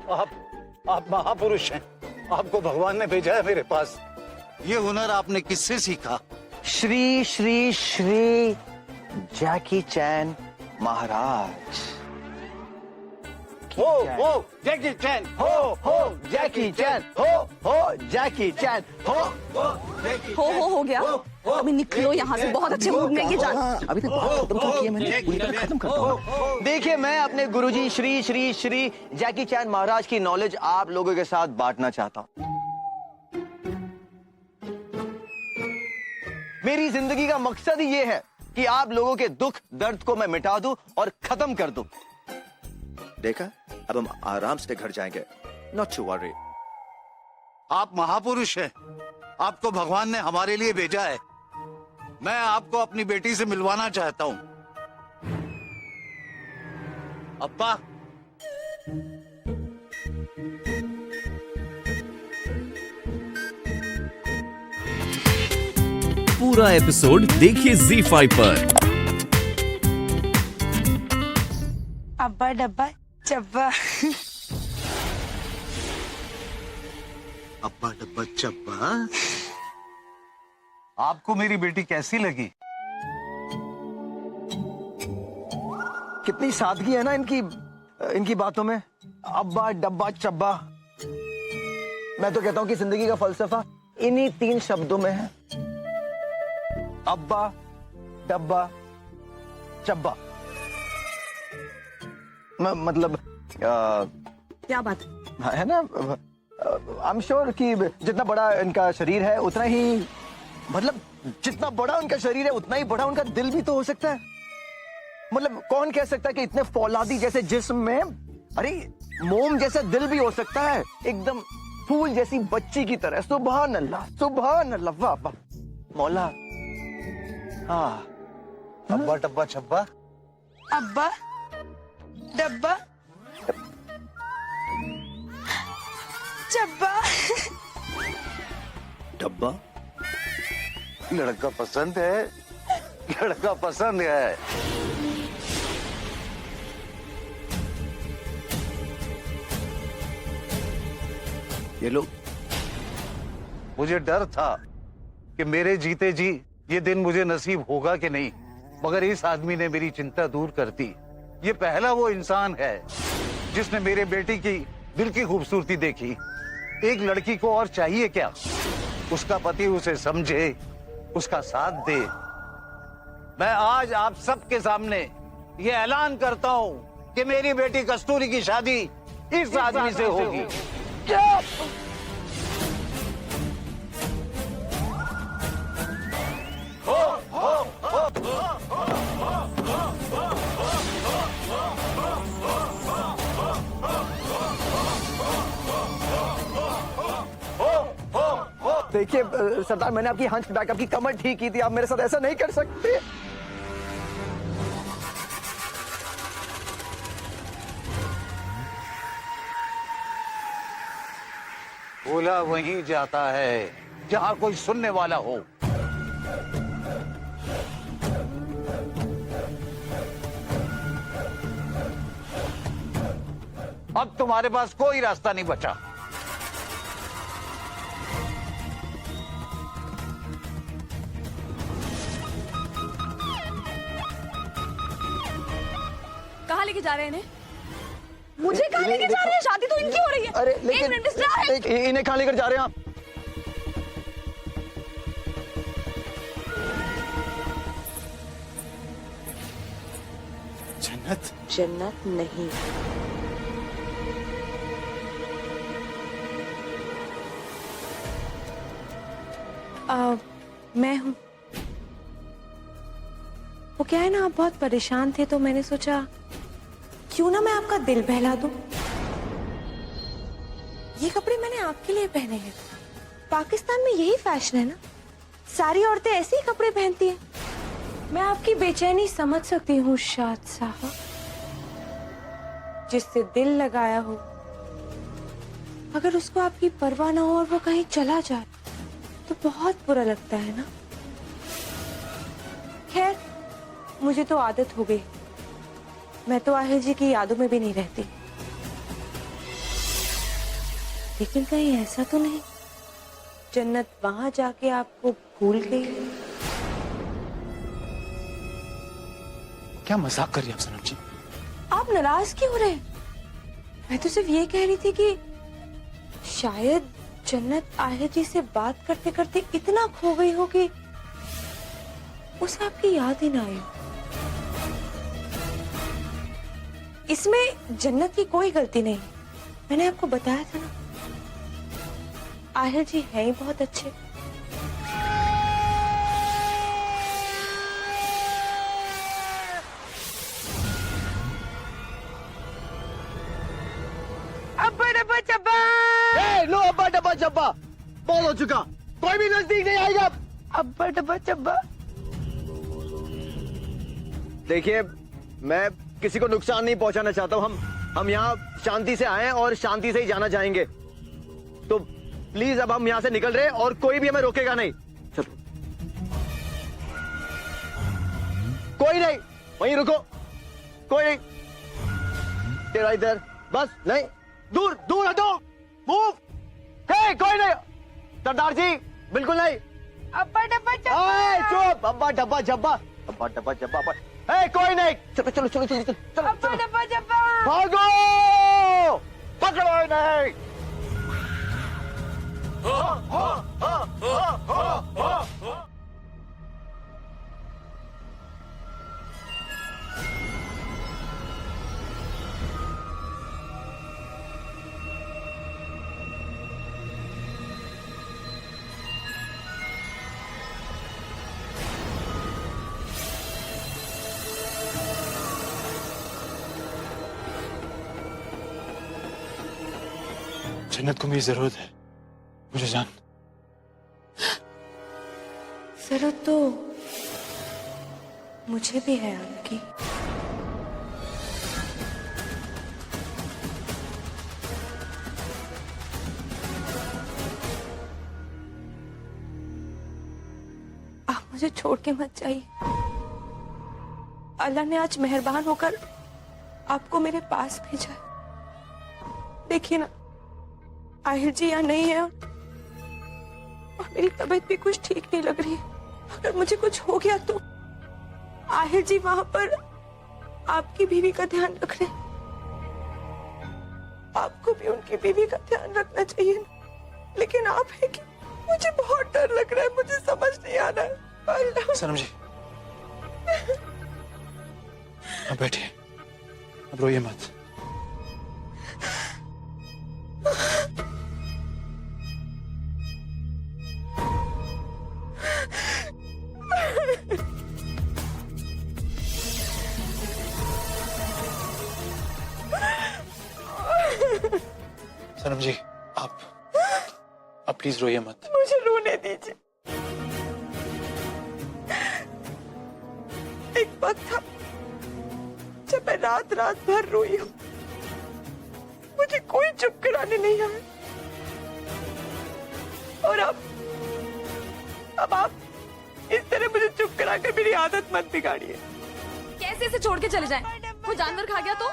आप महापुरुष हैं, आपको भगवान ने भेजा है मेरे पास। ये हुनर आपने किससे सीखा? श्री श्री श्री जैकी चैन महाराज। हो जैकी चैन, हो जैकी चैन, हो जैकी चैन, हो गया। अभी निकलो यहाँ से, बहुत अच्छे मूड में ये जान। अभी तक बहुत खत्म किया मैंने, पूरी तरह खत्म करता हूँ। देखिए, मैं अपने गुरुजी श्री श्री श्री जैकी चैन महाराज की नॉलेज आप लोगों के साथ बांटना चाहता हूँ। मेरी जिंदगी का मकसद ही ये है कि आप लोगों के दुख दर्द को मैं मिटा दूं और खत्म कर दूं। देखा, अब हम आराम से घर जाएंगे। Not to worry. आप महापुरुष हैं, आपको भगवान ने हमारे लिए भेजा है। मैं आपको अपनी बेटी से मिलवाना चाहता हूं। अब्बा, पूरा एपिसोड देखिए ZEE5 पर। अब्बा डब्बा चब्बा। अब्बा डब्बा चब्बा। आपको मेरी बेटी कैसी लगी? कितनी सादगी है ना इनकी बातों में। अब्बा डब्बा चब्बा। मैं तो कहता हूं कि जिंदगी का फलसफा इन्हीं 3 शब्दों में है। अब्बा डब्बा चब्बा। मतलब क्या बात है ना। आई एम श्योर कि जितना बड़ा इनका शरीर है उतना ही, मतलब जितना बड़ा उनका शरीर है उतना ही बड़ा उनका दिल भी तो हो सकता है। मतलब कौन कह सकता है कि इतने फौलादी जैसे जिस्म में, अरे मोम जैसा दिल भी हो सकता है, एकदम फूल जैसी बच्ची की तरह। सुभान अल्लाह, सुभान अल्लाह, वाह वाह मौला। हाँ, अब्बा डब्बा चब्बा। अब्बा डब्बा चब्बा। डब्बा। लड़का पसंद है, लड़का पसंद है। ये लोग, मुझे डर था कि मेरे जीते जी ये दिन मुझे नसीब होगा कि नहीं, मगर इस आदमी ने मेरी चिंता दूर कर दी। ये पहला वो इंसान है जिसने मेरे बेटी की दिल की खूबसूरती देखी। एक लड़की को और चाहिए क्या? उसका पति उसे समझे, उसका साथ दे। मैं आज आप सबके सामने ये ऐलान करता हूं कि मेरी बेटी कस्तूरी की शादी इस आदमी से होगी। देखिए सरदार, मैंने आपकी हंच बैक, आपकी कमर ठीक की थी। आप मेरे साथ ऐसा नहीं कर सकते। भोला वहीं जाता है जहां कोई सुनने वाला हो। अब तुम्हारे पास कोई रास्ता नहीं बचा। कहाँ लेके जा रहे हैं इन्हें? मुझे कहाँ लेके जा रहे हैं? शादी तो इनकी हो रही है। अरे एक लेकिन मिनट, मिस्टर आहिद। इन्हें कहाँ लेकर जा रहे हैं आप? जन्नत? जन्नत नहीं। मैं हूँ। वो क्या है ना, आप बहुत परेशान थे तो मैंने सोचा क्यों ना मैं आपका दिल बहला दूं। ये कपड़े मैंने आपके लिए पहने हैं। पाकिस्तान में यही फैशन है ना, सारी औरतें ऐसे ही कपड़े पहनती हैं। मैं आपकी बेचैनी समझ सकती हूँ शाद साहब। जिससे दिल लगाया हो, अगर उसको आपकी परवाह ना हो और वो कहीं चला जाए तो बहुत बुरा लगता है ना। खैर, मुझे तो आदत हो गई। मैं तो आहिर जी की यादों में भी नहीं रहती। लेकिन कहीं ऐसा तो नहीं जन्नत वहां जाके आपको भूल गई? क्या मजाक कर रही हैं आप सनम जी? आप नाराज क्यों हो रहे हैं? मैं तो सिर्फ ये कह रही थी कि शायद जन्नत आहिर जी से बात करते करते इतना खो गई हो कि उसे आपकी याद ही ना आई। इसमें जन्नत की कोई गलती नहीं, मैंने आपको बताया था ना, आहिर जी हैं ही बहुत अच्छे। अब्बा डब्बा चब्बा, लो अब्बा डब्बा चब्बा बहुत हो चुका, कोई भी नजदीक नहीं आएगा। अब्बा डब्बा चब्बा। देखिए, मैं किसी को नुकसान नहीं पहुंचाना चाहता हूँ। हम यहाँ शांति से आए हैं और शांति से ही जाना चाहेंगे, तो प्लीज अब हम यहाँ से निकल रहे हैं और कोई भी हमें रोकेगा नहीं। चलो, कोई नहीं, वहीं रुको, कोई नहीं, तेरा इधर बस, नहीं, दूर दूर हटो, मूव, हे कोई नहीं, सरदार जी बिल्कुल नहीं। अब्बा डब्बा ए, चुप, अब्बा डब्बा जब्बा, अब्बा डब्बा जब्बा, ए कोई नहीं, चलो चलो चलो चलो चलो, अब्बा डब्बा चब्बा। भागो, पकड़ो नहीं। जन्नत को मेरी जरूरत है, मुझे जान। जरूरत तो मुझे भी है आपकी। आप मुझे छोड़ के मत जाइए। अल्लाह ने आज मेहरबान होकर आपको मेरे पास भेजा है। देखिए ना, आहिर जी यहाँ नहीं है और मेरी तबीयत भी कुछ ठीक नहीं लग रही है। अगर मुझे कुछ हो गया तो आहिर जी वहां पर आपकी बीवी का ध्यान रख रहे हैं। आपको भी उनकी बीवी का ध्यान रखना चाहिए ना। लेकिन आप है कि मुझे बहुत डर लग रहा है, मुझे समझ नहीं आ रहा है। अल्लाह। सनम जी, अब बैठिए, अब रोइए मत। सनम जी, आप प्लीज रोइए मत। मुझे रोने दीजिए। एक वक्त था जब मैं रात रात भर रोई हूं, मुझे कोई चुप कराने नहीं आया। और अब आप इस तरह मुझे चुप कराकर मेरी आदत मत बिगाड़िए। कैसे इसे छोड़ के चले जाएं? कोई जानवर खा गया तो?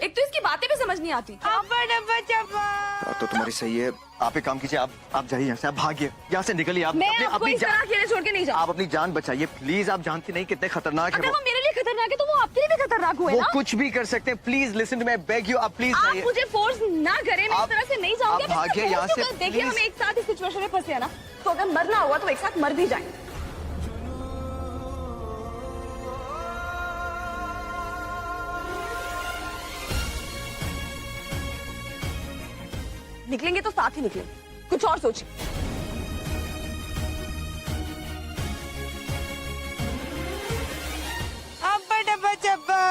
एक तो इसकी बातें भी समझ नहीं आती। बात तो तुम्हारी सही है। आप एक काम कीजिए, आप जाइए यहाँ से, आप भागिए, यहाँ से निकलिए। आप मैं आपको इस तरह अकेले छोड़ के नहीं जाऊँ। आप अपनी जान बचाइए प्लीज। आप जानती नहीं कितने खतरनाक है अगर वो मेरे लिए खतरनाक है तो वो आपके लिए भी खतरनाक हुए वो ना। कुछ भी कर सकते हैं। Please listen to me, I beg you, आप प्लीज आप जाइए। मुझे फोर्स ना करें, मैं इस तरह से नहीं जाऊंगी। आप भागिए यहाँ से, देखिए, हम एक साथ इस सिचुएशन में फंसे हैं ना, तो अगर मरना हुआ तो एक साथ मर भी जाएं। निकलेंगे तो साथ ही निकलेंगे, कुछ और सोचिए। अब्बा डब्बा चब्बा।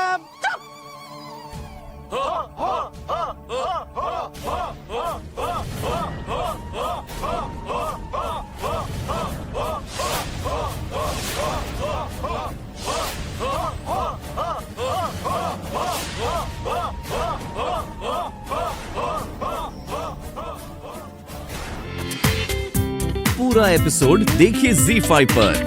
पूरा एपिसोड देखिए ZEE5 पर।